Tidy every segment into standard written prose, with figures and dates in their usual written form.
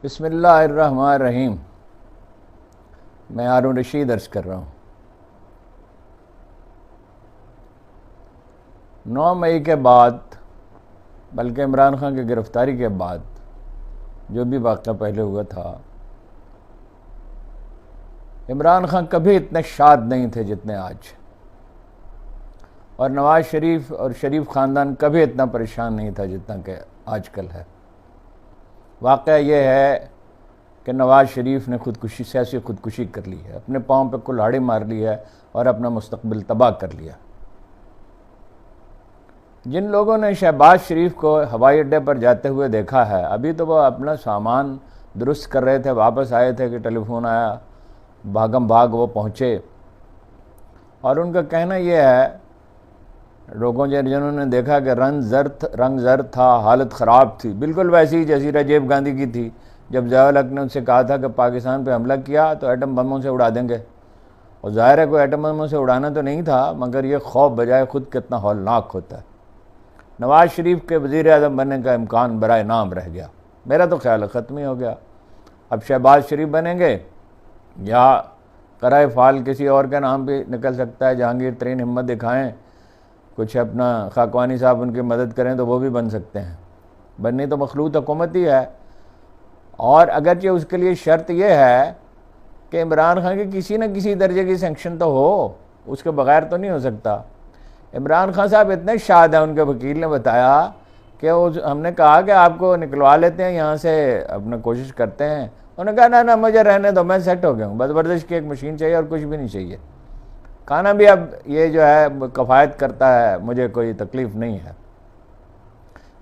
بسم اللہ الرحمن الرحیم۔ میں ہارون رشید عرض کر رہا ہوں۔ 9 مئی کے بعد، بلکہ عمران خان کی گرفتاری کے بعد جو بھی واقعہ پہلے ہوا تھا، عمران خان کبھی اتنے شاد نہیں تھے جتنے آج، اور نواز شریف اور شریف خاندان کبھی اتنا پریشان نہیں تھا جتنا کہ آج کل ہے۔ واقعہ یہ ہے کہ نواز شریف نے سیاسی خودکشی کر لی ہے، اپنے پاؤں پہ کلہاڑی مار لی ہے اور اپنا مستقبل تباہ کر لیا۔ جن لوگوں نے شہباز شریف کو ہوائی اڈے پر جاتے ہوئے دیکھا ہے، ابھی تو وہ اپنا سامان درست کر رہے تھے، واپس آئے تھے کہ ٹیلی فون آیا، بھاگم بھاگ وہ پہنچے، اور ان کا کہنا یہ ہے، لوگوں جنہوں نے دیکھا کہ رنگ زرد تھا، حالت خراب تھی، بالکل ویسی جیسی راجیو گاندھی کی تھی جب ضیاء الحق نے ان سے کہا تھا کہ پاکستان پہ حملہ کیا تو ایٹم بموں سے اڑا دیں گے، اور ظاہر ہے کوئی ایٹم بموں سے اڑانا تو نہیں تھا، مگر یہ خوف بجائے خود کتنا ہولناک ہوتا ہے۔ نواز شریف کے وزیر اعظم بننے کا امکان برائے نام رہ گیا، میرا تو خیال ہے ختم ہی ہو گیا۔ اب شہباز شریف بنیں گے یا قرائے فعال کسی اور کا نام بھی نکل سکتا ہے، جہانگیر ترین ہمت دکھائیں، کچھ اپنا خاکوانی صاحب ان کی مدد کریں تو وہ بھی بن سکتے ہیں، بننی تو مخلوط حکومت ہی ہے۔ اور اگرچہ اس کے لیے شرط یہ ہے کہ عمران خان کی کسی نہ کسی درجے کی سینکشن تو ہو، اس کے بغیر تو نہیں ہو سکتا۔ عمران خان صاحب اتنے شاد ہیں، ان کے وکیل نے بتایا کہ ہم نے کہا کہ آپ کو نکلوا لیتے ہیں یہاں سے، اپنا کوشش کرتے ہیں، انہوں نے کہا نہ مجھے رہنے دو، میں سیٹ ہو گیا ہوں، بس ورزش کی ایک مشین چاہیے اور کچھ بھی نہیں چاہیے، کھانا بھی اب یہ جو ہے کفایت کرتا ہے، مجھے کوئی تکلیف نہیں ہے۔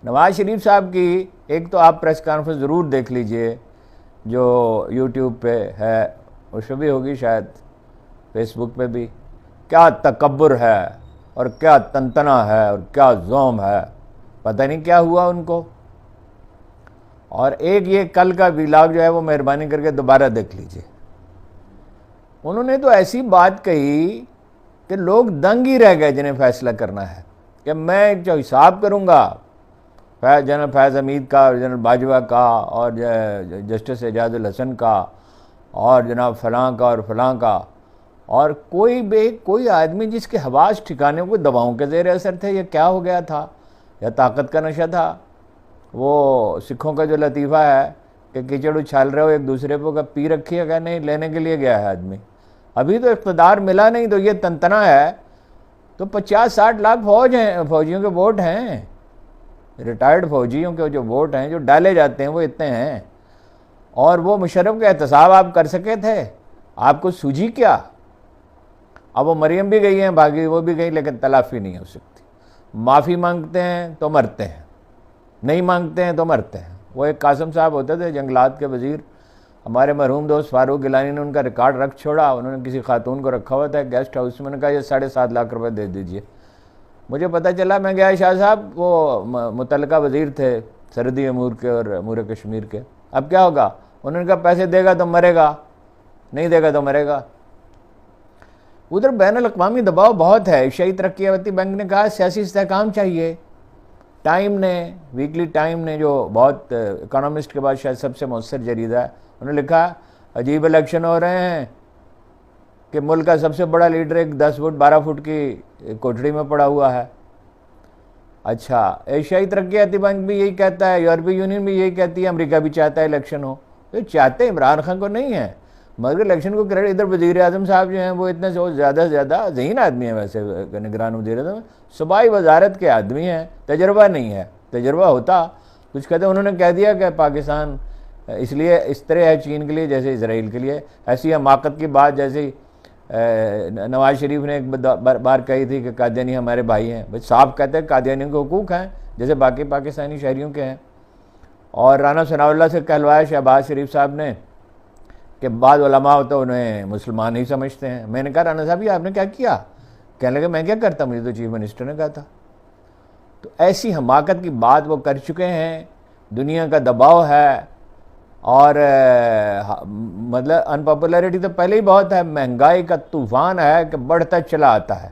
نواز شریف صاحب کی ایک تو آپ پریس کانفرنس ضرور دیکھ لیجئے جو یوٹیوب پہ ہے، اس پہ بھی ہوگی شاید، فیس بک پہ بھی، کیا تکبر ہے اور کیا تنتنا ہے اور کیا زوم ہے، پتہ نہیں کیا ہوا ان کو۔ اور ایک یہ کل کا ویلاگ جو ہے وہ مہربانی کر کے دوبارہ دیکھ لیجئے، انہوں نے تو ایسی بات کہی کہ لوگ دنگ ہی رہ گئے جنہیں فیصلہ کرنا ہے، کہ میں جو حساب کروں گا جنرل فیض حمید کا، جنرل باجوہ کا، اور جسٹس اعجاز الحسن کا، اور جناب فلاں کا اور فلاں کا، اور کوئی آدمی جس کے حواس ٹھکانے کو دواؤں کے زیر اثر تھے، یہ کیا ہو گیا تھا، یا طاقت کا نشہ تھا۔ وہ سکھوں کا جو لطیفہ ہے کہ کیچڑ اچھال رہے ہو ایک دوسرے پہ، پی رکھی ہے کہ نہیں، لینے کے لیے گیا ہے آدمی، ابھی تو اقتدار ملا نہیں تو یہ تنتنا ہے۔ تو 50-60 لاکھ فوجیوں کے ووٹ ہیں، ریٹائرڈ فوجیوں کے جو ووٹ ہیں جو ڈالے جاتے ہیں وہ اتنے ہیں، اور وہ مشرف کا احتساب آپ کر سکے تھے، آپ کو سوجھی کیا؟ اب وہ مریم بھی گئی ہیں، بھاگی وہ بھی گئی، لیکن تلافی نہیں ہو سکتی۔ معافی مانگتے ہیں تو مرتے ہیں، نہیں مانگتے ہیں تو مرتے ہیں۔ وہ ایک قاسم صاحب ہوتے تھے جنگلات کے وزیر، ہمارے مرحوم دوست فاروق گیلانی نے ان کا ریکارڈ رکھ چھوڑا، انہوں نے کسی خاتون کو رکھا ہوا تھا گیسٹ ہاؤس میں، نے کہا یہ 7.5 لاکھ روپے دے دیجئے۔ مجھے پتہ چلا، میں گیا، شاہ صاحب وہ متعلقہ وزیر تھے سرحدی امور کے اور امور کشمیر کے، اب کیا ہوگا؟ انہوں نے کہا پیسے دے گا تو مرے گا، نہیں دے گا تو مرے گا۔ ادھر بین الاقوامی دباؤ بہت ہے۔ ایشیائی ترقی یافتی بینک نے کہا سیاسی استحکام چاہیے، ٹائم نے، ویکلی ٹائم نے، جو بہت اکانومسٹ کے بعد شاید سب سے مؤثر جریدہ ہے، انہوں نے لکھا عجیب الیکشن ہو رہے ہیں کہ ملک کا سب سے بڑا لیڈر ایک 10 فٹ 12 فٹ کی کوٹھڑی میں پڑا ہوا ہے۔ اچھا، ایشیائی ترقی یافتی بینک بھی یہی کہتا ہے، یورپی یونین بھی یہی کہتی ہے، امریکہ بھی چاہتا ہے الیکشن ہو، تو چاہتے عمران خان کو نہیں ہے، مگر الیکشن کو کریڈٹ ادھر وزیر اعظم صاحب جو ہیں وہ اتنے زیادہ سے زیادہ ذہین آدمی ہیں، ویسے نگران وزیر اعظم صوبائی وزارت کے آدمی ہیں، تجربہ نہیں ہے، تجربہ ہوتا کچھ کہتے ہیں۔ انہوں نے کہہ دیا کہ پاکستان اس لیے اس طرح ہے چین کے لیے جیسے اسرائیل کے لیے، ایسی حماقت کی بات جیسے نواز شریف نے ایک بار کہی تھی کہ قادیانی ہمارے بھائی ہیں، بھائی صاحب کہتے ہیں قادیانیوں کے حقوق ہیں جیسے باقی پاکستانی شہریوں کے ہیں۔ اور رانا ثناء اللہ سے کہلوایا شہباز شریف صاحب نے کہ بعض علماء تو انہیں مسلمان ہی سمجھتے ہیں۔ میں نے کہا رانا صاحب یہ آپ نے کیا کیا؟ کہنے لگے میں کیا کرتا، مجھے تو چیف منسٹر نے کہا تھا۔ تو ایسی حماقت کی بات وہ کر چکے ہیں، دنیا کا دباؤ ہے، اور مطلب انپاپولیرٹی تو پہلے ہی بہت ہے، مہنگائی کا طوفان ہے کہ بڑھتا چلا آتا ہے،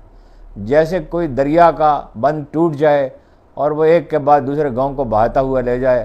جیسے کوئی دریا کا بند ٹوٹ جائے اور وہ ایک کے بعد دوسرے گاؤں کو بہاتا ہوا لے جائے،